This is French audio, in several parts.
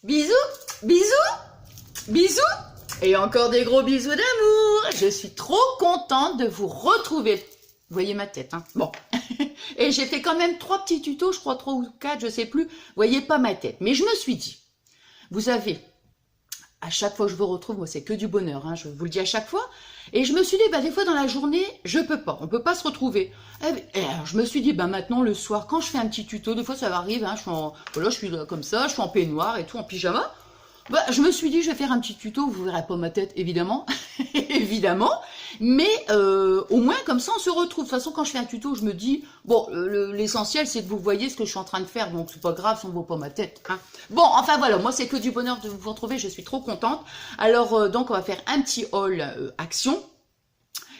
Bisous, bisous, bisous. Et encore des gros bisous d'amour. Je suis trop contente de vous retrouver. Vous voyez ma tête, hein? Bon. Et j'ai fait quand même 3 petits tutos, je crois 3 ou 4, je sais plus. Vous voyez pas ma tête. Mais je me suis dit, vous savez, à chaque fois que je vous retrouve, moi c'est que du bonheur, hein, je vous le dis à chaque fois. Et je me suis dit, bah, des fois dans la journée, je peux pas, on peut pas se retrouver. Et alors, je me suis dit, bah, maintenant le soir, quand je fais un petit tuto, des fois ça m'arrive, hein, voilà, je suis là comme ça, je suis en peignoir et tout, en pyjama. Bah, je me suis dit, je vais faire un petit tuto, vous verrez pas ma tête, évidemment, évidemment, mais au moins, comme ça, on se retrouve. De toute façon, quand je fais un tuto, je me dis, bon, l'essentiel, c'est que vous voyez ce que je suis en train de faire, donc c'est pas grave si on ne voit pas ma tête. Hein. Bon, enfin voilà, moi, c'est que du bonheur de vous retrouver, je suis trop contente. Alors, donc, on va faire un petit haul action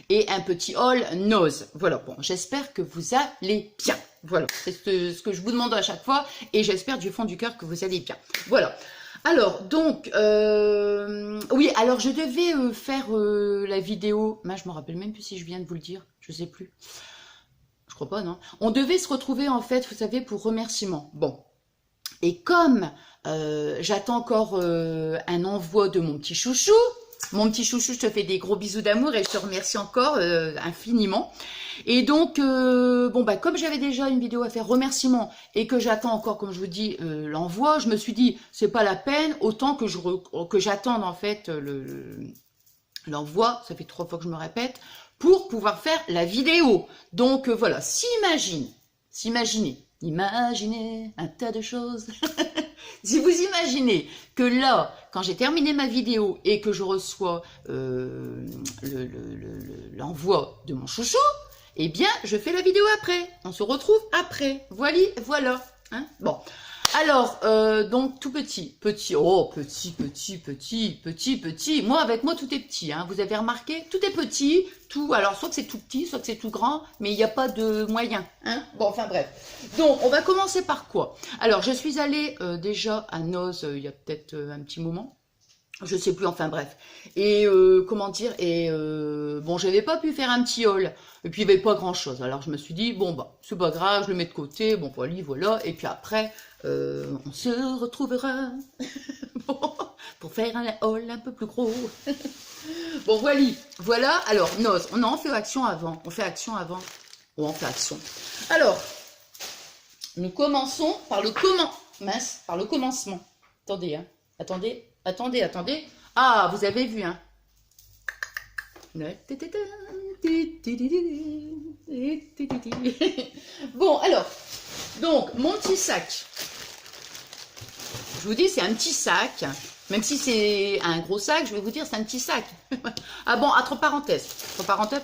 et un petit haul nose. Voilà, bon, j'espère que vous allez bien. Voilà, c'est ce que je vous demande à chaque fois, et j'espère du fond du cœur que vous allez bien. Voilà. Alors, donc, oui, alors je devais faire la vidéo, moi je me rappelle même plus si je viens de vous le dire, je sais plus, je crois pas, non. On devait se retrouver en fait, vous savez, pour remerciement. Bon, et comme j'attends encore un envoi de mon petit chouchou, je te fais des gros bisous d'amour et je te remercie encore infiniment. Et donc, bon, bah, comme j'avais déjà une vidéo à faire remerciement et que j'attends encore, comme je vous dis, l'envoi, je me suis dit, c'est pas la peine, autant que j'attende en fait l'envoi, ça fait 3 fois que je me répète, pour pouvoir faire la vidéo. Donc, voilà, imaginez un tas de choses. Si vous imaginez que là, quand j'ai terminé ma vidéo et que je reçois l'envoi de mon chouchou, eh bien, je fais la vidéo après. On se retrouve après. Voilà. Hein, bon. Alors, donc, tout petit. Oh, petit. Moi, avec moi, tout est petit. Hein. Vous avez remarqué, tout est petit. Tout. Alors, soit que c'est tout petit, soit que c'est tout grand, mais il n'y a pas de moyen. Hein. Bon, enfin, bref. Donc, on va commencer par quoi? Alors, je suis allée déjà à Noz il y a peut-être un petit moment. Je sais plus, enfin bref. Et comment dire, et bon, j'avais pas pu faire un petit haul. Et puis il n'y avait pas grand chose. Alors je me suis dit, bon bah, c'est pas grave, je le mets de côté, bon voilà. Et puis après, on se retrouvera pour faire un haul un peu plus gros. Bon voilà. Alors, Noz, on fait action avant. On fait action avant. On fait action. Alors, nous commençons par le commencement. Attendez, hein. Attendez. Ah, vous avez vu, hein. Bon, alors, donc, mon petit sac. Je vous dis, c'est un petit sac. Même si c'est un gros sac, je vais vous dire, c'est un petit sac. Ah bon, entre parenthèses,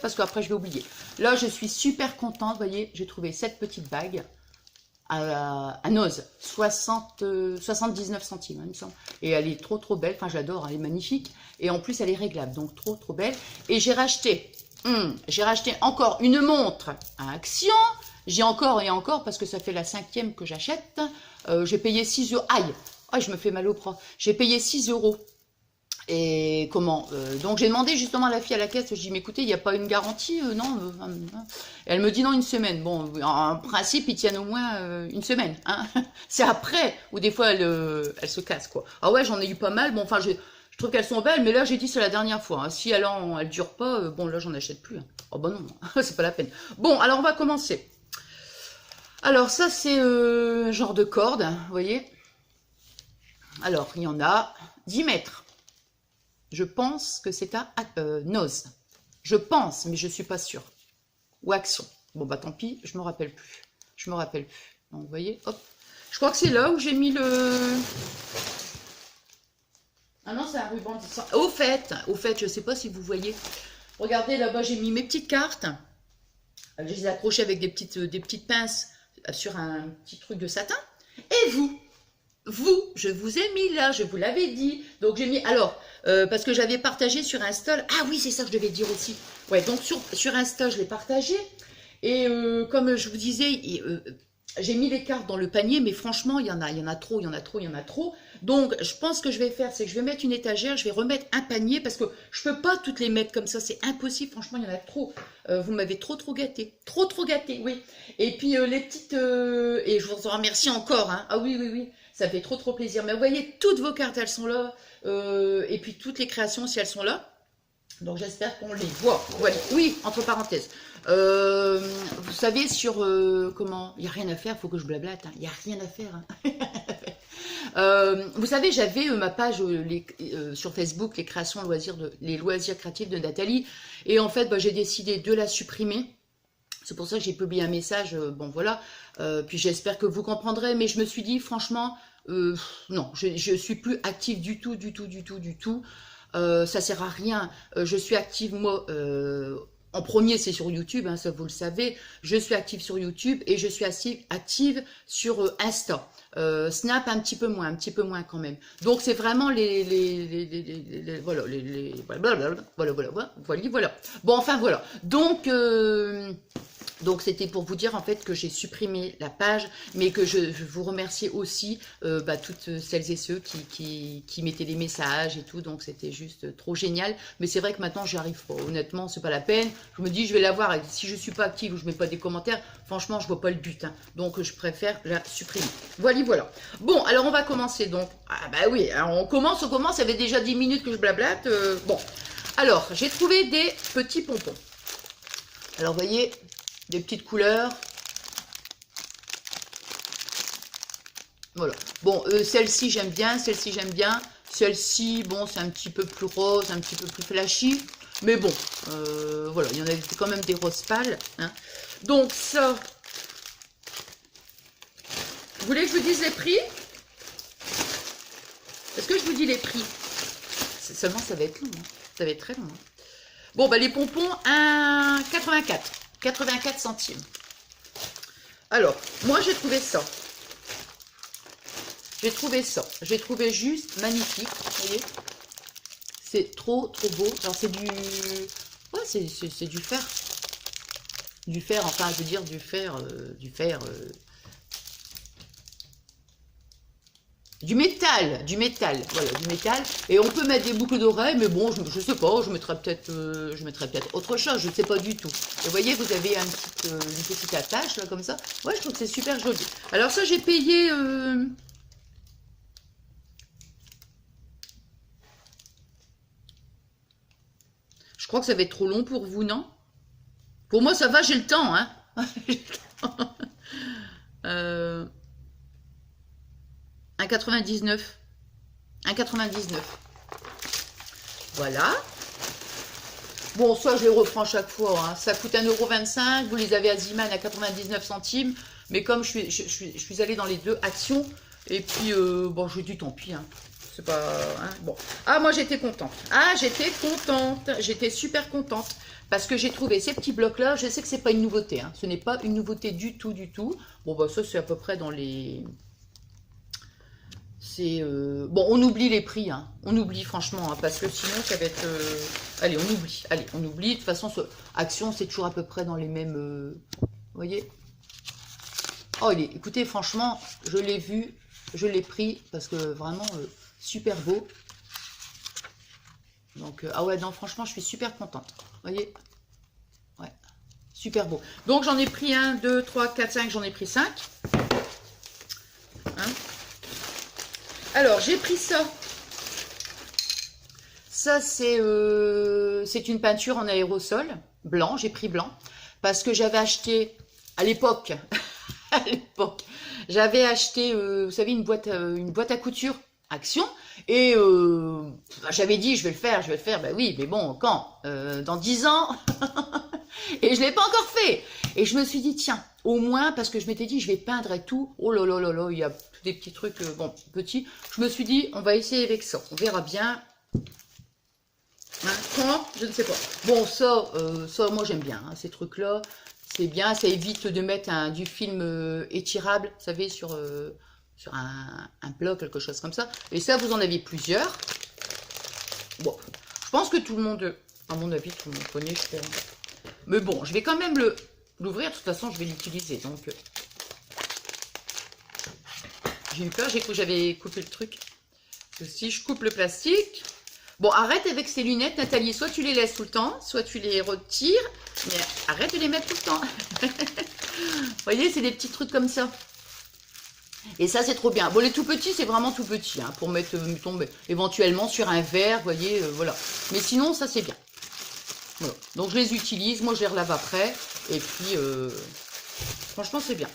parce qu'après, je vais oublier. Là, je suis super contente, vous voyez, j'ai trouvé cette petite bague. À Noz, 79 centimes, hein, il me semble. Et elle est trop belle, enfin j'adore, elle est magnifique. Et en plus elle est réglable, donc trop belle. Et j'ai racheté encore une montre à Action. J'ai encore et encore, parce que ça fait la 5e que j'achète. J'ai payé 6 euros. Aïe, je me fais mal au bras. J'ai payé 6 euros. Et comment donc j'ai demandé justement à la fille à la caisse, je dis mais écoutez, il n'y a pas une garantie, non elle me dit non, 1 semaine. Bon, en principe ils tiennent au moins 1 semaine, hein. C'est après où des fois elle se casse, quoi. Ah ouais, j'en ai eu pas mal. Bon, enfin je trouve qu'elles sont belles, mais là j'ai dit c'est la dernière fois, hein. Si elles durent pas, bon là j'en achète plus, hein. Oh bah non, c'est pas la peine. Bon, alors on va commencer. Alors ça c'est genre de corde, vous voyez. Alors il y en a 10 mètres. Je pense que c'est à Noz. Je pense, mais je suis pas sûre. Ou Action. Bon, bah tant pis, je me rappelle plus. Donc, vous voyez, hop. Je crois que c'est là où j'ai mis le... Ah non, c'est un ruban. Au fait, je sais pas si vous voyez. Regardez, là-bas, j'ai mis mes petites cartes. Je les ai accrochées avec des petites pinces sur un petit truc de satin. Et vous, je vous ai mis là, je vous l'avais dit. Donc j'ai mis, alors, parce que j'avais partagé sur Insta. Ah oui, c'est ça que je devais dire aussi. Ouais, donc sur Insta, je l'ai partagé. Et comme je vous disais, j'ai mis les cartes dans le panier, mais franchement, il y en a trop. Donc, je pense que je vais faire, c'est que je vais mettre une étagère, je vais remettre un panier, parce que je peux pas toutes les mettre comme ça, c'est impossible, franchement, il y en a trop. Vous m'avez trop gâté. Trop gâté, oui. Et puis, les petites... et je vous en remercie encore, hein. Ah oui. Ça fait trop trop plaisir. Mais vous voyez, toutes vos cartes, elles sont là. Et puis toutes les créations, si elles sont là. Donc j'espère qu'on les voit. Voilà. Oui, entre parenthèses. Vous savez, sur comment... Il n'y a rien à faire, il faut que je blablate. Il n'y a rien à faire. Vous savez, j'avais ma page sur Facebook, les loisirs créatifs de Nathalie. Et en fait, bah, j'ai décidé de la supprimer. C'est pour ça que j'ai publié un message. Bon, voilà. Puis j'espère que vous comprendrez. Mais je me suis dit, franchement, non, je suis plus active du tout. Ça sert à rien. Je suis active, moi, en premier, c'est sur YouTube, hein, ça vous le savez. Je suis active sur YouTube et je suis active sur Insta. Snap, un petit peu moins quand même. Donc, c'est vraiment voilà. Bon, enfin, voilà. Donc, c'était pour vous dire en fait que j'ai supprimé la page, mais que je vous remercie aussi toutes celles et ceux qui mettaient des messages et tout. Donc, c'était juste trop génial. Mais c'est vrai que maintenant, j'y arrive pas. Honnêtement, c'est pas la peine. Je me dis, je vais la voir. Et si je suis pas active ou je mets pas des commentaires, franchement, je vois pas le but. Hein. Donc, je préfère la supprimer. Voilà. Bon, alors on va commencer. Donc, ah bah oui, alors on commence. Ça fait déjà 10 minutes que je blablate. Bon, alors, j'ai trouvé des petits pompons. Alors, vous voyez... Des petites couleurs. Voilà. Bon, celle-ci, j'aime bien. Celle-ci, bon, c'est un petit peu plus rose, un petit peu plus flashy. Mais bon, voilà, il y en avait quand même des roses pâles. Hein. Donc, ça... Vous voulez que je vous dise les prix? Est-ce que je vous dis les prix? Seulement, ça va être long. Hein. Ça va être très long. Hein. Bon, bah, les pompons, 84 centimes. Alors, moi, j'ai trouvé ça. J'ai trouvé juste magnifique. Vous voyez? C'est trop beau. Alors, c'est du... Ouais, c'est du fer. Du fer, enfin, je veux dire du fer... Du métal, voilà, du métal. Et on peut mettre des boucles d'oreilles, mais bon, je sais pas, je mettrai peut-être autre chose, je ne sais pas du tout. Et vous voyez, vous avez une petite attache, là, comme ça. Ouais, je trouve que c'est super joli. Alors ça, j'ai payé... Je crois que ça va être trop long pour vous, non? Pour moi, ça va, j'ai le temps, hein. 1,99. 1,99. Voilà. Bon, ça, je les reprends chaque fois. Hein. Ça coûte 1,25 €. Vous les avez à Ziman à 99 centimes. Mais comme je suis allée dans les deux actions, et puis, bon, je dis tant pis. Hein. C'est pas... Hein, bon. Ah, moi, j'étais contente. J'étais super contente. Parce que j'ai trouvé ces petits blocs-là. Je sais que c'est pas une nouveauté. Hein. Ce n'est pas une nouveauté du tout. Bon, bah, ça, c'est à peu près dans les... C'est bon, on oublie les prix, hein. On oublie franchement, hein, parce que sinon ça va être... Allez, on oublie. De toute façon, Action, c'est toujours à peu près dans les mêmes... Vous voyez? Oh, écoutez, franchement, je l'ai vu, je l'ai pris, parce que vraiment, super beau. Donc, ah ouais, non, franchement, je suis super contente. Vous voyez? Ouais, super beau. Donc, j'en ai pris 1, 2, 3, 4, 5, j'en ai pris 5. Hein? Alors, j'ai pris ça. Ça, c'est une peinture en aérosol, blanc. J'ai pris blanc. Parce que j'avais acheté, à l'époque, j'avais acheté, vous savez, une boîte à couture, Action. Et j'avais dit, je vais le faire. Ben oui, mais bon, quand dans 10 ans. Et je ne l'ai pas encore fait. Et je me suis dit, tiens, au moins, parce que je m'étais dit, je vais peindre et tout. Oh là là là là, il y a des petits trucs, bon, petits. Je me suis dit, on va essayer avec ça. On verra bien. Hein, quand? Je ne sais pas. Bon, ça moi, j'aime bien. Hein, ces trucs-là, c'est bien. Ça évite de mettre du film étirable, vous savez, sur un plat, quelque chose comme ça. Et ça, vous en avez plusieurs. Bon, je pense que tout le monde, à mon avis, tout le monde connaît, je crois. Mais bon, je vais quand même l'ouvrir. De toute façon, je vais l'utiliser. Donc, j'ai eu peur. J'ai cru que j'avais coupé le truc. Parce que si je coupe le plastique... Bon, arrête avec ces lunettes, Nathalie. Soit tu les laisses tout le temps, soit tu les retires. Mais arrête de les mettre tout le temps. Vous voyez, c'est des petits trucs comme ça. Et ça, c'est trop bien. Bon, les tout petits, c'est vraiment tout petit, hein, pour mettre, mettons, éventuellement sur un verre, vous voyez, voilà. Mais sinon, ça, c'est bien. Voilà. Donc, je les utilise. Moi, je les relave après. Et puis, franchement, c'est bien.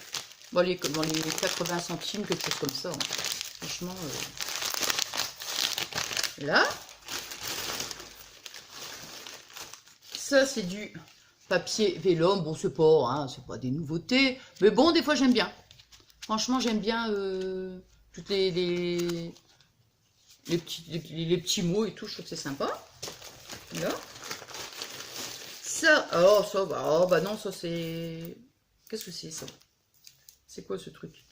Bon, dans les 80 centimes, quelque chose comme ça. Hein. Franchement, là. Ça, c'est du papier vélum. Bon, c'est pas des nouveautés. Mais bon, des fois, j'aime bien. Franchement, j'aime bien toutes les petits mots et tout. Je trouve que c'est sympa. Là. Ça, oh, ça, oh, bah non, ça, c'est... Qu'est-ce que c'est, ça? C'est quoi, ce truc?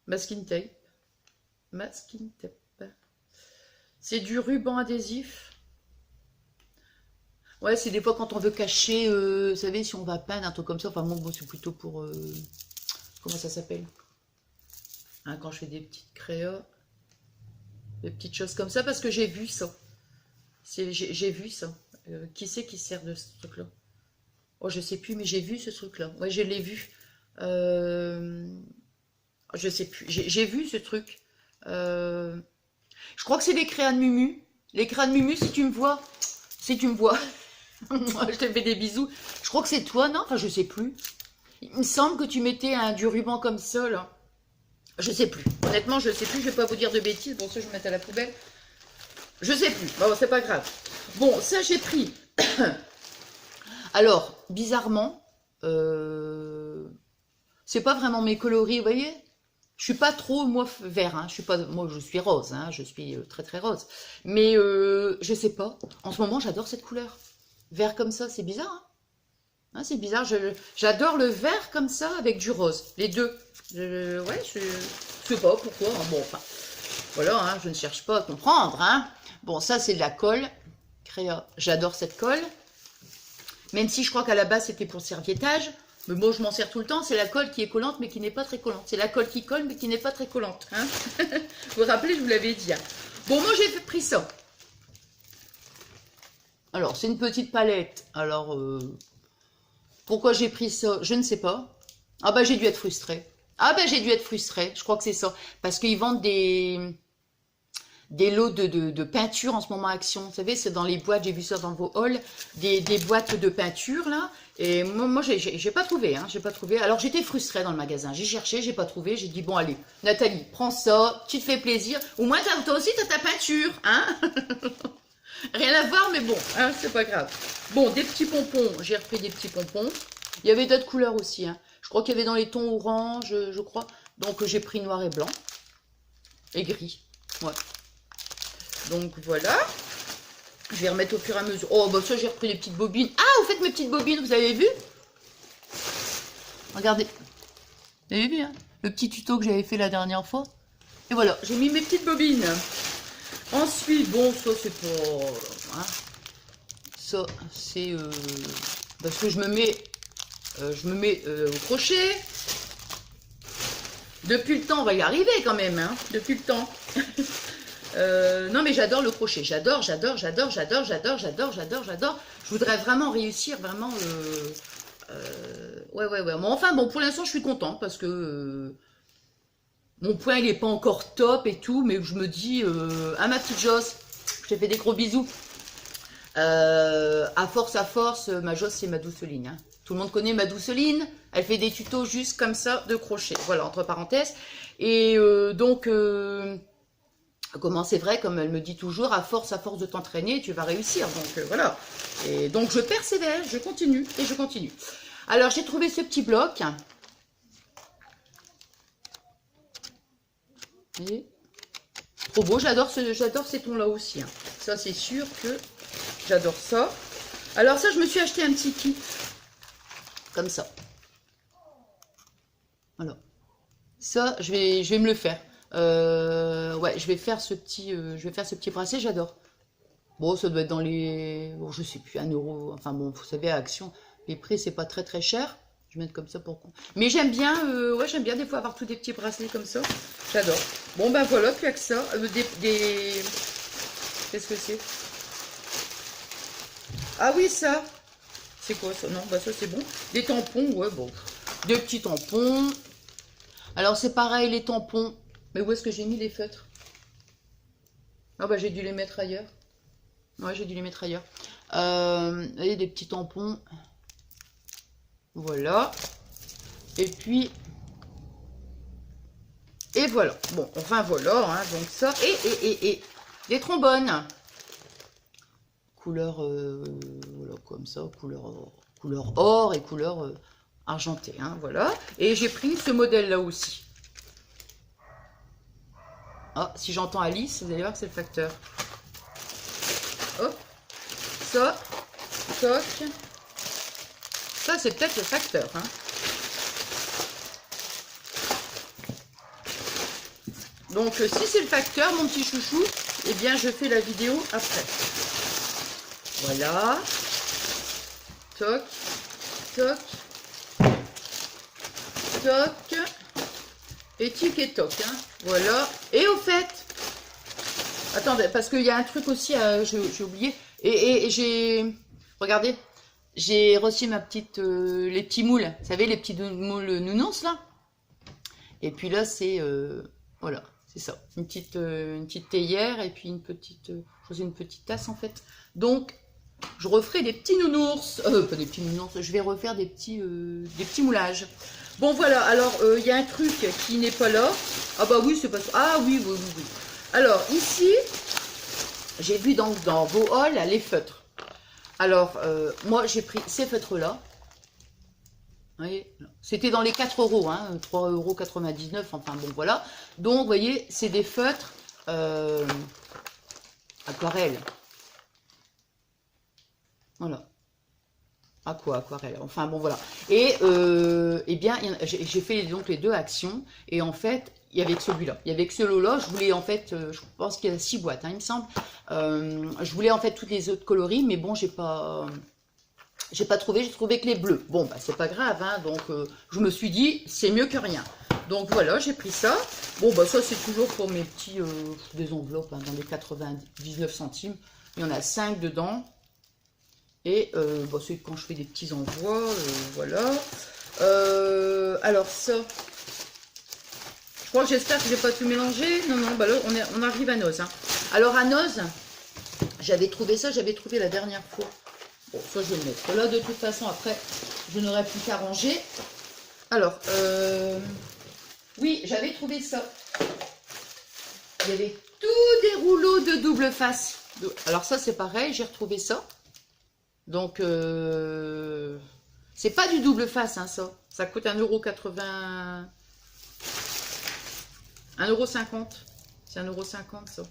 Masking tape. Masking tape. C'est du ruban adhésif. Ouais, c'est des fois quand on veut cacher, vous savez, si on va peindre, un truc comme ça. Enfin, moi, c'est plutôt pour... comment ça s'appelle, hein, quand je fais des petites créas, des petites choses comme ça, parce que j'ai vu ça. J'ai vu ça. Qui c'est qui sert de ce truc-là? Oh, je sais plus, mais j'ai vu ce truc-là. Ouais, je l'ai vu. Je sais plus. J'ai vu ce truc. Je crois que c'est les créas de Mumu. Les créas de Mumu, si tu me vois. Moi, je te fais des bisous. Je crois que c'est toi, non? Enfin, je sais plus. Il me semble que tu mettais du ruban comme ça, là. Je sais plus. Honnêtement, je sais plus. Je vais pas vous dire de bêtises. Bon, ça, je vais mettre à la poubelle. Je sais plus. Bon, c'est pas grave. Bon, ça, j'ai pris. Alors, bizarrement, c'est pas vraiment mes coloris, vous voyez? Je suis pas trop, moi, vert. Hein. Moi, je suis rose. Hein. Je suis très, très rose. Mais, je sais pas. En ce moment, j'adore cette couleur. Vert comme ça, c'est bizarre, hein? Ah, c'est bizarre, j'adore le vert comme ça avec du rose, les deux. Ouais, je sais pas pourquoi. Hein. Bon, enfin, voilà, hein, je ne cherche pas à comprendre. Hein. Bon, ça, c'est de la colle. Créa, j'adore cette colle. Même si je crois qu'à la base, c'était pour serviettage. Mais bon, je m'en sers tout le temps. C'est la colle qui est collante, mais qui n'est pas très collante. C'est la colle qui colle, mais qui n'est pas très collante. Hein. Vous vous rappelez, je vous l'avais dit. Hein. Bon, moi, j'ai pris ça. Alors, c'est une petite palette. Alors... pourquoi j'ai pris ça? Je ne sais pas. Ah bah j'ai dû être frustrée. Ah bah j'ai dû être frustrée. Je crois que c'est ça. Parce qu'ils vendent des lots de peinture en ce moment à Action. Vous savez, c'est dans les boîtes, j'ai vu ça dans vos halls. Des boîtes de peinture là. Et moi j'ai pas trouvé. Hein, j'ai pas trouvé. Alors j'étais frustrée dans le magasin. J'ai cherché, j'ai pas trouvé. J'ai dit bon allez, Nathalie, prends ça. Tu te fais plaisir. Au moins toi aussi t'as ta peinture. Hein. Rien à voir, mais bon, hein, c'est pas grave. Bon, des petits pompons, j'ai repris des petits pompons. Il y avait d'autres couleurs aussi. Hein. Je crois qu'il y avait dans les tons orange, je crois. Donc, j'ai pris noir et blanc. Et gris. Ouais. Donc, voilà. Je vais remettre au fur et à mesure. Oh, bah ça, j'ai repris des petites bobines. Ah, vous faites mes petites bobines, vous avez vu? Regardez. Vous avez vu, hein, le petit tuto que j'avais fait la dernière fois. Et voilà, j'ai mis mes petites bobines. Ensuite, bon, ça c'est pour... Hein, ça, c'est... parce que je me mets au crochet. Depuis le temps, on va y arriver quand même, hein, depuis le temps. Non, mais j'adore le crochet. J'adore. Je voudrais vraiment réussir, vraiment... ouais. Bon, enfin, bon, pour l'instant, je suis contente parce que... mon point, il n'est pas encore top et tout, mais je me dis, à ma petite Joss, je te fais des gros bisous. À force, ma Joss, c'est ma douceline. Hein. Tout le monde connaît ma douceline. Elle fait des tutos juste comme ça, de crochet. Voilà, entre parenthèses. Et donc, comment c'est vrai, comme elle me dit toujours, à force de t'entraîner, tu vas réussir. Donc, voilà. Et donc, je persévère, je continue, et je continue. Alors, j'ai trouvé ce petit bloc. Et trop beau, j'adore ces tons là aussi. Hein. Ça c'est sûr que j'adore ça. Alors ça, je me suis acheté un petit kit comme ça. Voilà. Ça, je vais me le faire. Ouais, je vais faire ce petit bracelet, j'adore. Bon, ça doit être dans les... Bon, je sais plus, 1 euro. Enfin bon, vous savez, à Action, les prix, c'est pas très très cher. Je vais mettre comme ça pour... Mais j'aime bien, ouais, j'aime bien des fois avoir tous des petits bracelets comme ça. J'adore. Bon, ben voilà, plus que ça. Qu'est-ce que c'est? Ah oui, ça. C'est quoi ça? Non, bah ça c'est bon. Des tampons, ouais, bon. Des petits tampons. Alors c'est pareil, les tampons. Mais où est-ce que j'ai mis les feutres? Ah bah j'ai dû les mettre ailleurs. Ouais, j'ai dû les mettre ailleurs. Vous voyez, des petits tampons. Voilà. Et puis... Et voilà. Bon, enfin voilà. Hein, donc ça. Et des trombones. Couleur... voilà, comme ça. Couleur or et couleur argentée. Hein, voilà. Et j'ai pris ce modèle-là aussi. Ah, si j'entends Alice, vous allez voir que c'est le facteur. Hop. Ça. Toc. Ça, c'est peut-être le facteur. Hein. Donc, si c'est le facteur, mon petit chouchou, eh bien, je fais la vidéo après. Voilà. Toc. Toc. Toc. Et tic et toc. Hein. Voilà. Et au fait... Attendez, parce qu'il y a un truc aussi, j'ai oublié. Et j'ai... Regardez. J'ai reçu ma petite... les petits moules. Vous savez, les petits moules nounours, là. Et puis là, c'est... voilà. C'est ça, une petite théière et puis une petite tasse en fait. Donc, je referai des petits nounours, pas des petits nounours, je vais refaire des petits moulages. Bon voilà, alors il y a un truc qui n'est pas là. Ah bah oui, c'est pas ça. Ah oui, oui, oui, oui. Alors ici, j'ai vu dans vos hauls les feutres. Alors, moi j'ai pris ces feutres-là. C'était dans les 4 euros, hein, 3,99 €, enfin bon voilà. Donc vous voyez, c'est des feutres aquarelle. Voilà. Aquarelle, enfin bon voilà. Et eh bien, j'ai fait donc les deux actions. Et en fait, il y avait que celui-là. Il y avait que celui-là. Je voulais en fait, je pense qu'il y a 6 boîtes, hein, il me semble. Je voulais en fait toutes les autres coloris, mais bon, j'ai pas trouvé, j'ai trouvé que les bleus. Bon, bah, c'est pas grave, hein, donc je me suis dit, c'est mieux que rien. Donc voilà, j'ai pris ça. Bon, bah ça, c'est toujours pour mes petits, des enveloppes, hein, dans les 99 centimes. Il y en a 5 dedans. Et bah, c'est quand je fais des petits envois, voilà. Alors ça, je crois que j'espère que j'ai pas tout mélangé. Non, non, bah là, on arrive à Noz. Hein. Alors à Noz, j'avais trouvé ça, j'avais trouvé la dernière fois. Bon, ça je vais le mettre là, de toute façon, après, je n'aurai plus qu'à ranger. Alors, oui, j'avais trouvé ça. Il y avait tous des rouleaux de double face. Alors ça, c'est pareil, j'ai retrouvé ça. Donc, c'est pas du double face, hein, ça. Ça coûte 1,80 €. 1,50 €. C'est 1,50 € ça.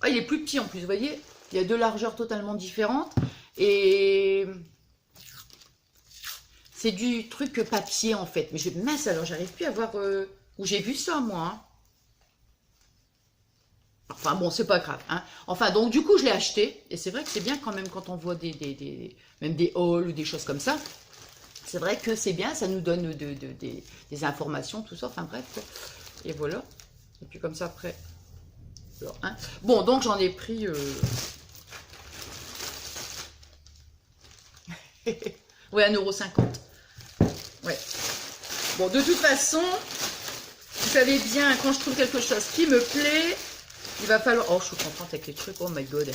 Ah, il est plus petit en plus, vous voyez. Il y a deux largeurs totalement différentes. Et c'est du truc papier en fait. Mais mince, alors j'arrive plus à voir où j'ai vu ça moi. Hein. Enfin bon, c'est pas grave. Hein. Enfin donc du coup je l'ai acheté. Et c'est vrai que c'est bien quand même quand on voit même des hauls ou des choses comme ça. C'est vrai que c'est bien, ça nous donne des informations, tout ça. Enfin bref. Et voilà. Et puis comme ça après. Alors, hein. Bon donc j'en ai pris... ouais, 1,50 €. Ouais. Bon, de toute façon, vous savez bien, quand je trouve quelque chose qui me plaît, il va falloir... Oh, je suis contente avec les trucs, oh my god.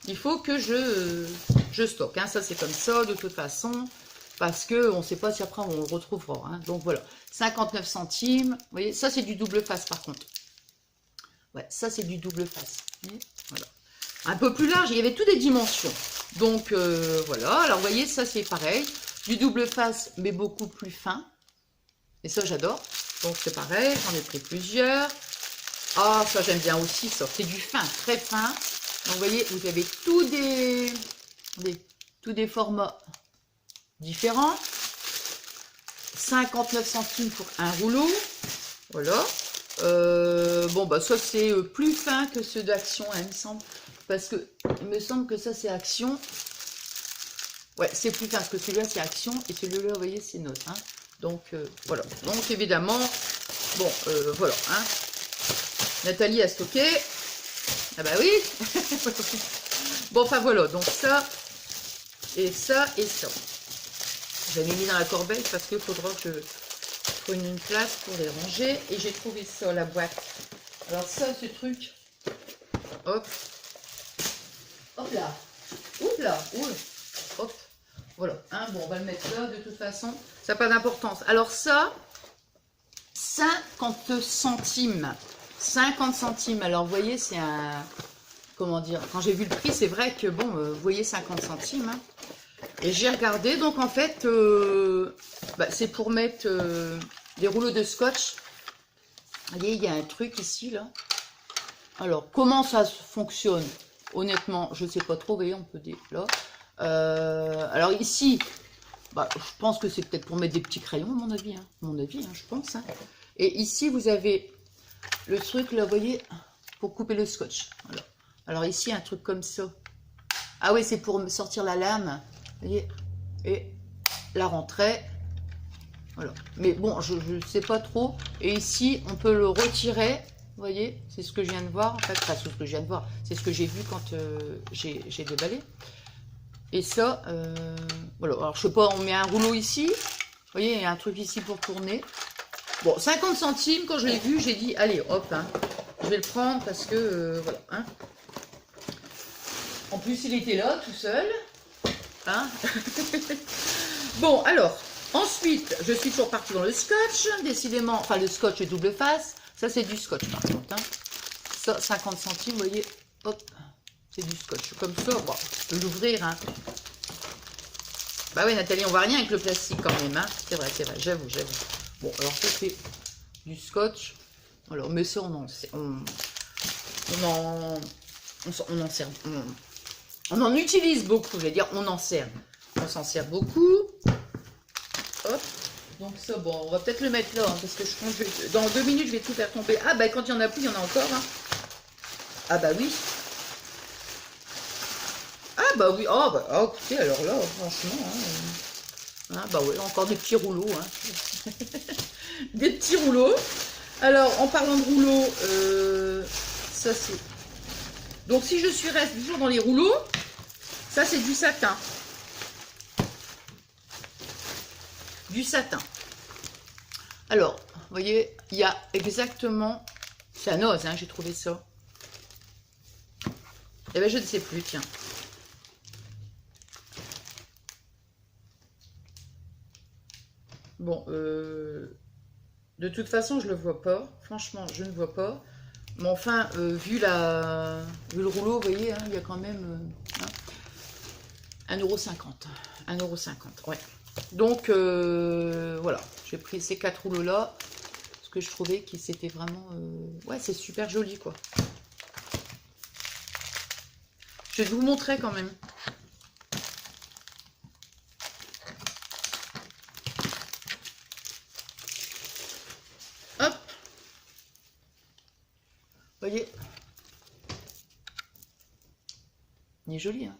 Il faut que je stocke. Hein. Ça, c'est comme ça, de toute façon, parce qu'on ne sait pas si après on le retrouvera. Hein. Donc, voilà. 59 centimes. Vous voyez, ça, c'est du double face, par contre. Ouais, ça, c'est du double face. Voilà. Un peu plus large, il y avait toutes les dimensions. Donc, voilà. Alors, vous voyez, ça, c'est pareil. Du double face, mais beaucoup plus fin. Et ça, j'adore. Donc, c'est pareil. J'en ai pris plusieurs. Ah, ça, j'aime bien aussi, ça. C'est du fin, très fin. Donc, vous voyez, vous avez tous des formats différents. 59 centimes pour un rouleau. Voilà. Bon, bah, ça, c'est plus fin que ceux d'Action, hein, il me semble. Parce que, il me semble que ça, c'est Action. Ouais, c'est plus fin, parce que celui-là, c'est Action. Et celui-là, vous voyez, c'est Noz. Hein. Donc, voilà. Donc, évidemment, bon, voilà. Hein. Nathalie a stocké. Ah bah oui. Bon, enfin, voilà. Donc, ça, et ça, et ça. J'avais mis dans la corbeille parce qu'il faudra que faut une place pour les ranger. Et j'ai trouvé ça, la boîte. Alors ça, ce truc, hop, hop là, oups là, ouh, hop, voilà. Hein, bon, on va le mettre là, de toute façon, ça n'a pas d'importance. Alors ça, 50 centimes. 50 centimes. Alors, vous voyez, c'est un... Comment dire? Quand j'ai vu le prix, c'est vrai que, bon, vous voyez, 50 centimes. Hein. Et j'ai regardé. Donc, en fait, c'est pour mettre des rouleaux de scotch. Vous voyez, il y a un truc ici, là. Alors, comment ça fonctionne? Honnêtement, je ne sais pas trop. Vous voyez, on peut dire là. Alors, ici... je pense que c'est peut-être pour mettre des petits crayons, à mon avis. Hein. Je pense. Hein. Et ici, vous avez le truc, là, vous voyez, pour couper le scotch. Voilà. Alors ici, un truc comme ça. Ah oui, c'est pour sortir la lame. Vous voyez, et la rentrée. Voilà. Mais bon, je ne sais pas trop. Et ici, on peut le retirer. Vous voyez, c'est ce que je viens de voir. En fait, pas ce que je viens de voir. C'est ce que j'ai vu quand j'ai déballé. Et ça, voilà. Alors, je sais pas, on met un rouleau ici. Vous voyez, il y a un truc ici pour tourner. Bon, 50 centimes, quand je l'ai vu, j'ai dit, allez, hop, hein, je vais le prendre parce que, voilà. Hein. En plus, il était là, tout seul. Hein. Bon, alors, ensuite, je suis toujours partie dans le scotch, décidément. Enfin, le scotch double face. Ça, c'est du scotch, par contre. Hein. Ça, 50 centimes, vous voyez, hop. C'est du scotch, comme ça, bon, je peux l'ouvrir, hein. Bah oui, Nathalie, on voit rien avec le plastique quand même, hein. C'est vrai, j'avoue. Bon, alors ça, c'est du scotch. Alors, mais ça, on en utilise beaucoup, je vais dire, on s'en sert beaucoup. Hop, donc ça, bon, on va peut-être le mettre là, hein, parce que je pense que dans 2 minutes, je vais tout faire tomber. Ah, bah, quand il y en a plus, il y en a encore, hein. Ah, bah oui. Ah bah oui, écoutez, alors là, franchement, hein, bah oui, encore des petits rouleaux, hein. Des petits rouleaux. Alors, en parlant de rouleaux, ça c'est... Donc si je reste toujours dans les rouleaux, ça c'est du satin. Du satin. Alors, vous voyez, il y a exactement... C'est à Noz, hein, j'ai trouvé ça. Eh bien, je ne sais plus, tiens. Bon, de toute façon, je le vois pas. Franchement, je ne vois pas. Mais enfin, vu le rouleau, vous voyez, hein, il y a quand même 1,50 €. 1,50 €, ouais. Donc, voilà. J'ai pris ces 4 rouleaux-là. Parce que je trouvais que c'était vraiment... ouais, c'est super joli, quoi. Je vais vous montrer quand même. Hop. Vous voyez, il est joli, hein.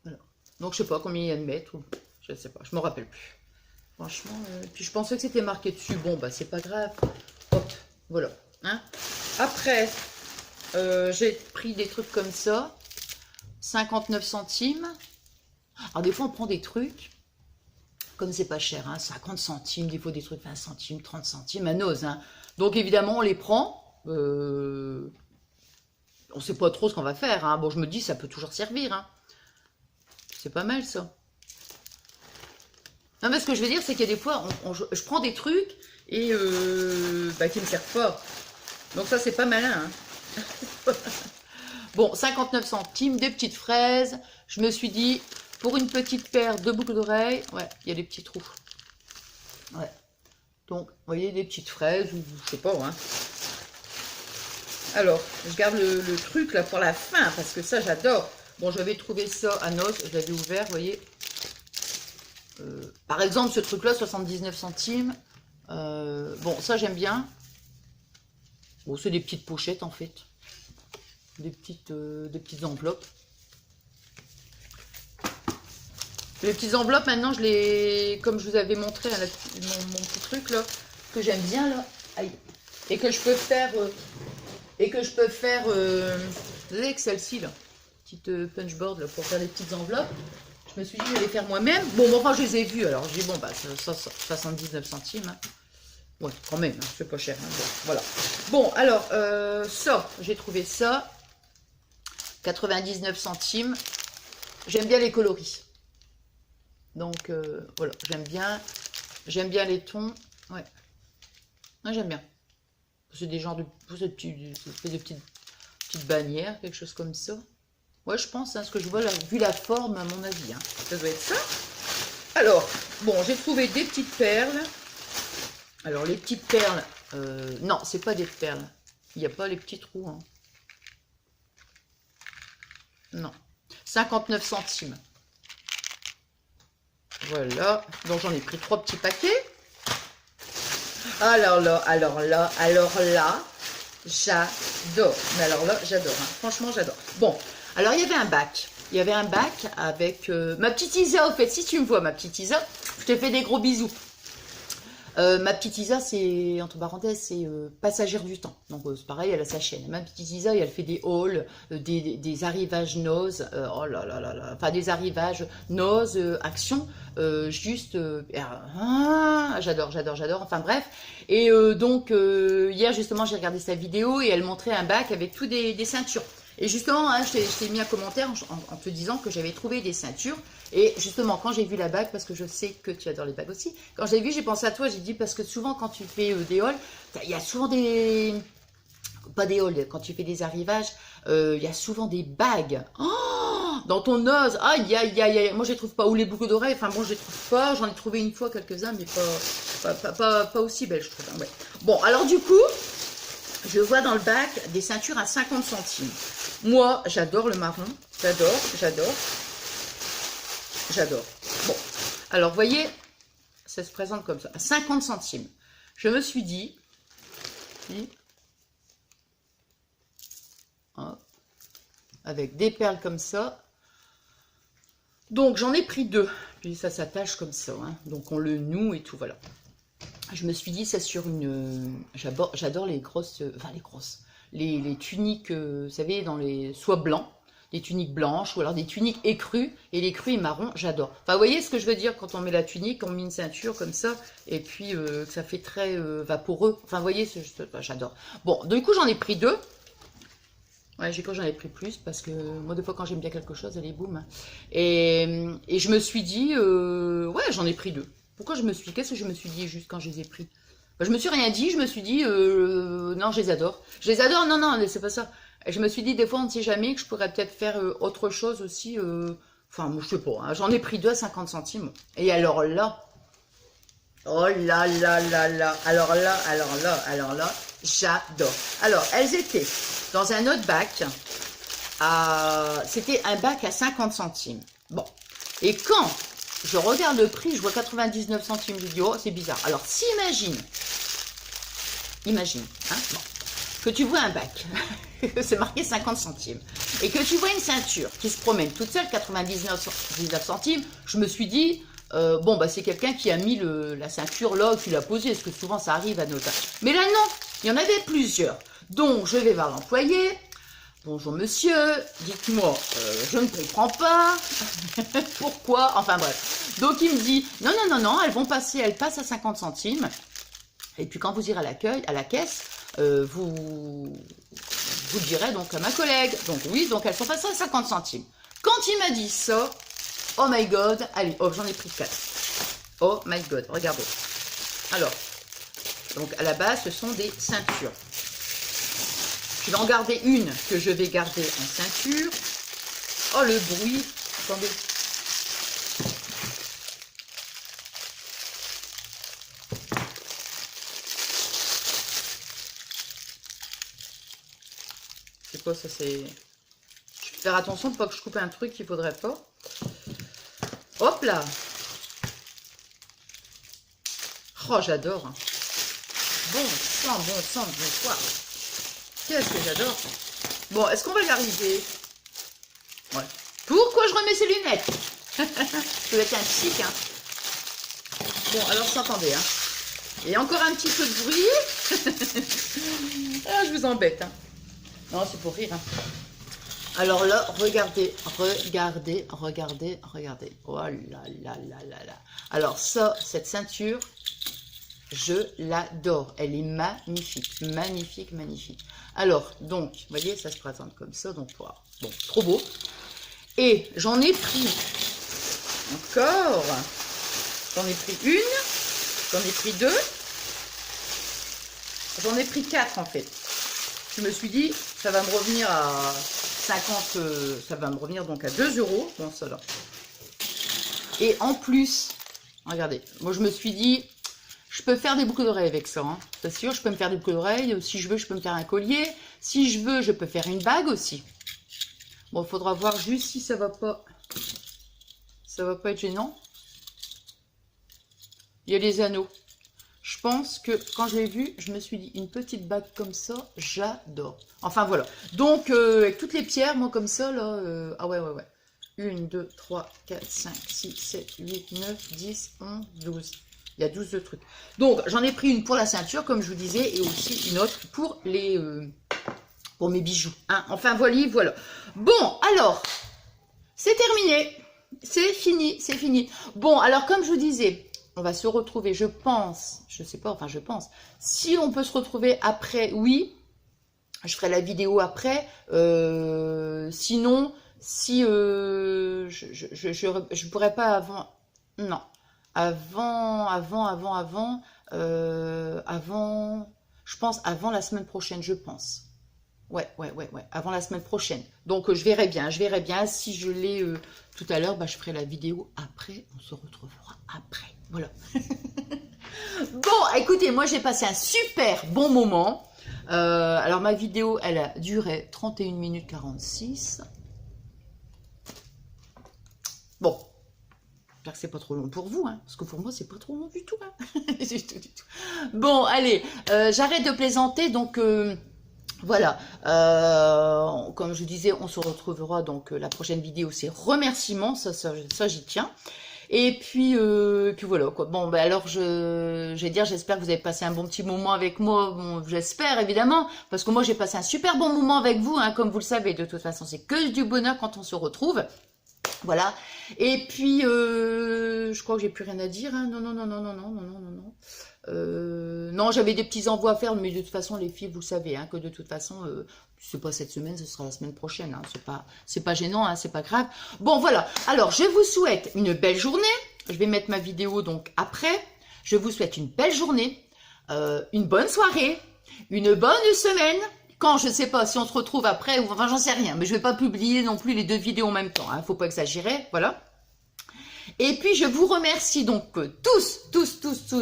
Voilà. Donc, je sais pas combien il y a de mètres. Ou... Je sais pas, je me rappelle plus. Franchement, puis je pensais que c'était marqué dessus. Bon, bah, c'est pas grave. Hop, voilà. Hein. Après, j'ai pris des trucs comme ça. 59 centimes. Alors, des fois, on prend des trucs, comme c'est pas cher, hein, 50 centimes, des fois des trucs 20 centimes, 30 centimes, à Noz. Hein. Donc, évidemment, on les prend. On sait pas trop ce qu'on va faire. Hein. Bon, je me dis, ça peut toujours servir. Hein. C'est pas mal, ça. Non, mais ce que je veux dire, c'est qu'il y a des fois, je prends des trucs et qui ne me servent pas. Donc, ça, c'est pas malin. Hein. Bon, 59 centimes, des petites fraises. Je me suis dit, pour une petite paire de boucles d'oreilles, ouais, il y a des petits trous. Ouais. Donc, vous voyez, des petites fraises, ou je sais pas, hein. Alors, je garde le truc là pour la fin, parce que ça, j'adore. Bon, j'avais trouvé ça à Noz, je l'avais ouvert, vous voyez. Par exemple, ce truc-là, 79 centimes. Bon, ça, j'aime bien. Bon, c'est des petites pochettes, en fait. Des petites enveloppes. Les petites enveloppes, maintenant, je les... Comme je vous avais montré, hein, mon petit truc, là, que j'aime bien, là. Aïe. Et que je peux faire... vous voyez, avec celle-ci, là. Petite punchboard, là, pour faire des petites enveloppes. Je je me suis dit que j'allais faire moi-même. Bon, enfin, je les ai vus, alors j'ai dit, bon, bah, ça, 79 centimes. Hein. Ouais, quand même, hein, c'est pas cher. Hein, bon, voilà. Bon, alors, ça, j'ai trouvé ça. 99 centimes. J'aime bien les coloris. Donc, voilà, j'aime bien les tons. Ouais, ouais, j'aime bien. C'est des genres de, petites bannières, quelque chose comme ça. Ouais, je pense, hein, ce que je vois, là, vu la forme, à mon avis. Hein. Ça doit être ça. Alors, bon, j'ai trouvé des petites perles. Alors, les petites perles, non, c'est pas des perles. Il n'y a pas les petits trous. Hein. Non. 59 centimes. Voilà. Donc, j'en ai pris 3 petits paquets. Alors là, j'adore. Mais alors là, j'adore. Hein. Franchement, j'adore. Bon, alors il y avait un bac. Il y avait un bac avec ma petite Isa, au fait. Si tu me vois, ma petite Isa, je te fais des gros bisous. Ma petite Isa, c'est, entre parenthèses, c'est passagère du temps. Donc, c'est pareil, elle a sa chaîne. Ma petite Isa, elle fait des hauls, des arrivages nose, oh là là là là, enfin, des arrivages nose, action, juste, j'adore, enfin bref. Et donc, hier, justement, j'ai regardé sa vidéo et elle montrait un bac avec tous des ceintures. Et justement, hein, je t'ai mis un commentaire en te disant que j'avais trouvé des ceintures. Et justement, quand j'ai vu la bague, parce que je sais que tu adores les bagues aussi, quand j'ai vu, j'ai pensé à toi, j'ai dit, parce que souvent, quand tu fais des hauls, il y a souvent des... Pas des hauls, quand tu fais des arrivages, il y a souvent des bagues. Oh, dans ton nose, aïe, aïe, aïe, aïe. Moi, je les trouve pas. Ou les boucles d'oreilles, enfin bon, je les trouve pas. J'en ai trouvé une fois quelques-uns, mais pas aussi belles, je trouve. Hein, ouais. Bon, alors du coup... Je vois dans le bac des ceintures à 50 centimes. Moi, j'adore le marron. J'adore. Bon, alors, vous voyez, ça se présente comme ça, à 50 centimes. Je me suis dit, hop, avec des perles comme ça. Donc, j'en ai pris 2. Puis ça s'attache comme ça. Hein. Donc, on le noue et tout, voilà. Je me suis dit, ça sur une... J'adore les grosses... Enfin, les grosses. Les tuniques, vous savez, dans les... Soit blancs, des tuniques blanches, ou alors des tuniques écrues. Et les crus et marrons, j'adore. Enfin, vous voyez ce que je veux dire quand on met la tunique, on met une ceinture comme ça, et puis ça fait très vaporeux. Enfin, vous voyez, j'adore. Bon, du coup, j'en ai pris 2. Ouais, j'ai cru que j'en ai pris plus, parce que moi, des fois, quand j'aime bien quelque chose, elle est boum. Et je me suis dit, ouais, j'en ai pris 2. Pourquoi qu'est-ce que je me suis dit juste quand je les ai pris? Je me suis rien dit, je me suis dit, non, je les adore. Je les adore, non, c'est pas ça. Et je me suis dit, des fois, on ne sait jamais que je pourrais peut-être faire autre chose aussi. Enfin, je sais pas, hein, j'en ai pris 2 à 50 centimes. Et alors là, oh là là là là, alors là, j'adore. Alors, elles étaient dans un autre bac, c'était un bac à 50 centimes. Bon, et quand... je regarde le prix, je vois 99 centimes, je dis, oh, c'est bizarre. Alors, imagine, hein, bon, que tu vois un bac, c'est marqué 50 centimes, et que tu vois une ceinture qui se promène toute seule, 99 centimes, je me suis dit, bon, bah, c'est quelqu'un qui a mis la ceinture là, qui l'a posée, parce que souvent, ça arrive à nos âges. Mais là, non, il y en avait plusieurs. Donc, je vais voir l'employé. Bonjour monsieur, dites-moi, je ne comprends pas, pourquoi, enfin bref. Donc il me dit, non, elles passent à 50 centimes, et puis quand vous irez à la caisse, vous le direz donc à ma collègue. Donc oui, donc elles sont passées à 50 centimes. Quand il m'a dit ça, oh my god, allez, hop, j'en ai pris 4. Oh my god, regardez. Alors, donc à la base, ce sont des ceintures. Je vais en garder une que je vais garder en ceinture. Oh, le bruit. Attendez. C'est quoi ça? C'est... Je vais faire attention pour pas que je coupe un truc qu'il faudrait pas. Hop là. Oh, j'adore. Bon sang, quoi. Qu'est-ce que j'adore. Bon, est-ce qu'on va y arriver? Ouais. Pourquoi je remets ces lunettes? Ça va être un chic, hein. Bon, alors, s'entendez, hein. Et encore un petit peu de bruit. Ah, je vous embête, hein. Non, c'est pour rire, hein. Alors là, regardez, regardez, regardez, regardez. Oh là là là là là. Alors ça, cette ceinture, je l'adore. Elle est magnifique, magnifique, magnifique. Alors, donc, vous voyez, ça se présente comme ça. Donc, voilà. Bon, trop beau. Et j'en ai pris encore. J'en ai pris une. J'en ai pris deux. J'en ai pris 4 en fait. Je me suis dit, ça va me revenir à 50, ça va me revenir donc à 2 €. Bon, ça là. Et en plus, regardez, moi je me suis dit, je peux faire des boucles d'oreilles avec ça. Hein. C'est sûr, je peux me faire des boucles d'oreilles. Si je veux, je peux me faire un collier. Si je veux, je peux faire une bague aussi. Bon, il faudra voir juste si ça va pas. Ça va pas être gênant. Il y a les anneaux. Je pense que quand je l'ai vu, je me suis dit, une petite bague comme ça, j'adore. Enfin, voilà. Donc, avec toutes les pierres, moi, comme ça, là, ah ouais, ouais, ouais. 1, 2, 3, 4, 5, 6, 7, 8, 9, 10, 11, 12. Il y a 12 de trucs. Donc, j'en ai pris une pour la ceinture, comme je vous disais, et aussi une autre pour pour mes bijoux. Hein. Enfin, voilà. Bon, alors, c'est terminé. C'est fini, c'est fini. Bon, alors, comme je vous disais, on va se retrouver, je pense, je sais pas, enfin je pense, si on peut se retrouver après, oui, je ferai la vidéo après, sinon, si je pourrais pas avant, non, je pense avant la semaine prochaine, je pense. Ouais, avant la semaine prochaine. Donc, je verrai bien. Si je l'ai tout à l'heure, bah, je ferai la vidéo après. On se retrouvera après. Voilà. Bon, écoutez, moi, j'ai passé un super bon moment. Alors, ma vidéo, elle a duré 31 minutes 46. Bon. J'espère que c'est pas trop long pour vous, hein, parce que pour moi, c'est pas trop long du tout. Hein. du tout. Bon, allez, j'arrête de plaisanter, donc... Voilà, comme je vous disais, on se retrouvera, donc la prochaine vidéo, c'est remerciements, ça j'y tiens. Et puis voilà, quoi. Bon, ben alors, je vais dire, j'espère que vous avez passé un bon petit moment avec moi, bon, j'espère, évidemment, parce que moi, j'ai passé un super bon moment avec vous, hein, comme vous le savez, de toute façon, c'est que du bonheur quand on se retrouve. Voilà, et puis, je crois que j'ai plus rien à dire, hein. Non. Non, j'avais des petits envois à faire, mais de toute façon, les filles, vous savez, hein, que de toute façon, c'est pas cette semaine, ce sera la semaine prochaine. Hein, c'est pas gênant, hein, c'est pas grave. Bon, voilà. Alors, je vous souhaite une belle journée. Je vais mettre ma vidéo donc après. Je vous souhaite une belle journée, une bonne soirée, une bonne semaine. Quand, je sais pas, si on se retrouve après, ou enfin, j'en sais rien. Mais je vais pas publier non plus les 2 vidéos en même temps. Hein, faut pas exagérer, voilà. Et puis, je vous remercie donc tous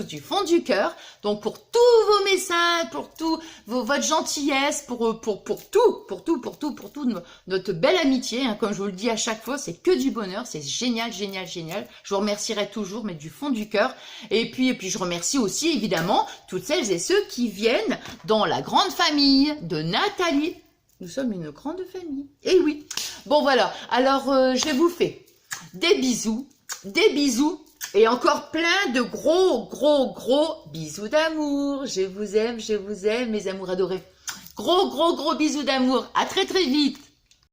du fond du cœur, donc pour tous vos messages, pour tout votre gentillesse, pour tout, notre belle amitié, hein, comme je vous le dis à chaque fois, c'est que du bonheur, c'est génial. Je vous remercierai toujours, mais du fond du cœur. Et puis je remercie aussi, évidemment, toutes celles et ceux qui viennent dans la grande famille de Nathalie. Nous sommes une grande famille. Et oui. Bon, voilà. Alors, je vous fais des bisous et encore plein de gros bisous d'amour. Je vous aime, mes amours adorés. Gros bisous d'amour. À très vite.